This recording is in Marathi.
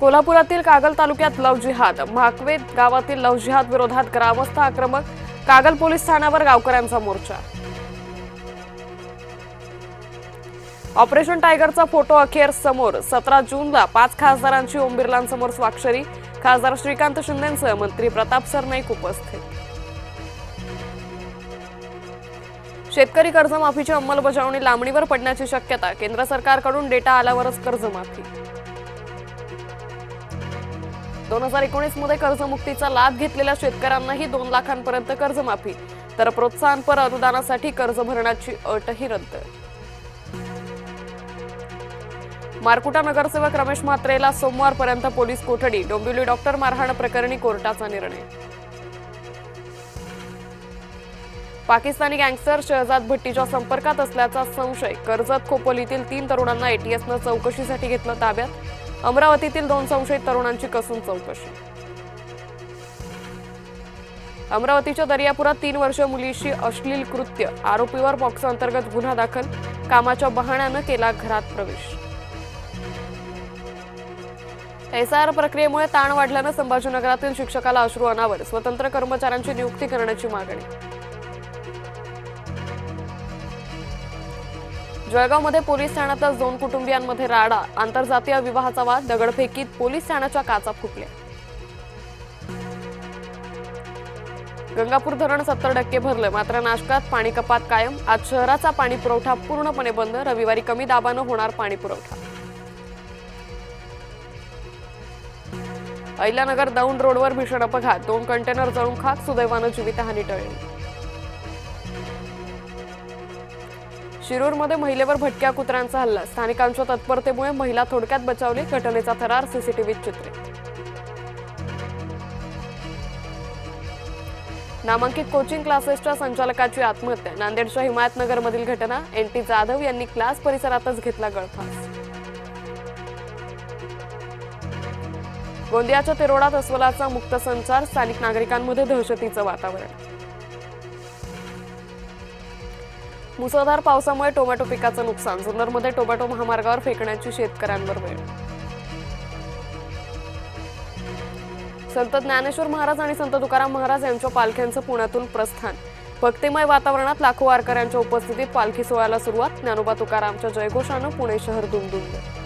कोल्हापुरातील कागल तालुक्यात लव्ह जिहाद, म्हाकवे गावातील लव्ह जिहाद विरोधात ग्रामस्थ आक्रमक, कागल पोलीस ठाण्यावर गावकऱ्यांचा मोर्चा। ऑपरेशन टायगरचा फोटो अखेर समोर, 17 जूनला 5 खासदारांची ओम बिर्लांसमोर स्वाक्षरी, खासदार श्रीकांत शिंदेंसह मंत्री प्रताप सरनाईक उपस्थित। शेतकरी कर्जमाफीची अंमलबजावणी लांबणीवर पडण्याची शक्यता, केंद्र सरकारकडून डेटा आल्यावरच कर्जमाफी। 2019 मध्ये कर्जमुक्तीचा लाभ घेतलेल्या शेतकऱ्यांनाही 2 लाखांपर्यंत कर्जमाफी, तर प्रोत्साहनपर अनुदानासाठी कर्ज भरण्याची अटही रद्द। मारकुटा नगरसेवक रमेश म्हात्रेला सोमवारपर्यंत पोलीस कोठडी, डोंबिवली डॉक्टर मारहाण प्रकरणी कोर्टाचा निर्णय। पाकिस्तानी गँगस्टर शहजाद भट्टीच्या संपर्कात असल्याचा संशय, कर्जत खोपोलीतील 3 तरुणांना एटीएसनं चौकशीसाठी घेतलं ताब्यात, अमरावतीतील 2 संशयित तरुणांची कसून चौकशी। अमरावतीच्या दर्यापुरात 3 वर्षीय मुलीशी अश्लील कृत्य, आरोपीवर पॉक्सो अंतर्गत गुन्हा दाखल, कामाच्या बहाण्यानं केला घरात प्रवेश। एसआर प्रक्रियेमुळे ताण वाढल्यानं संभाजीनगरातील शिक्षकाला अश्रू अनावर, स्वतंत्र कर्मचाऱ्यांची नियुक्ती करण्याची मागणी। जळगावमध्ये पोलीस ठाण्यातच 2 कुटुंबियांमध्ये राडा, आंतरजातीय विवाहाचा वाद, दगडफेकीत पोलीस ठाण्याच्या काचा फुटल्या। गंगापूर धरण 70% भरलं, मात्र नाशकात पाणी कपात कायम, आज शहराचा पाणी पुरवठा पूर्णपणे बंद, रविवारी कमी दाबानं होणार पाणी पुरवठा। अहिल्यानगर दौंड रोडवर भीषण अपघात, 2 कंटेनर जळून खाक, सुदैवानं जीवितहानी टळली। शिरूरमध्ये महिलेवर भटक्या कुत्र्यांचा हल्ला, स्थानिकांच्या तत्परतेमुळे महिला थोडक्यात बचावली, घटनेचा थरार सीसीटीव्हीत चित्रित। नामांकित कोचिंग क्लासेसच्या संचालकाची आत्महत्या, नांदेडच्या हिमायतनगरमधील घटना, एनटी जाधव यांनी क्लास परिसरातच घेतला गळफास। गोंदियाच्या तिरोडात अस्वलाचा मुक्त संचार, स्थानिक नागरिकांमध्ये दहशतीचं वातावरण। मुसळधार पावसामुळे टोमॅटो पिकाचं नुकसान, जुन्नरमध्ये टोमॅटो महामार्गावर फेकण्याची शेतकऱ्यांवर वेळ। संत ज्ञानेश्वर महाराज आणि संत तुकाराम महाराज यांच्या पालख्यांचं पुण्यातून प्रस्थान, भक्तिमय वातावरणात लाखो वारकऱ्यांच्या उपस्थितीत पालखी सोहळ्याला सुरुवात, ज्ञानोबा तुकारामच्या जयघोषानं पुणे शहर दुमदुमलं।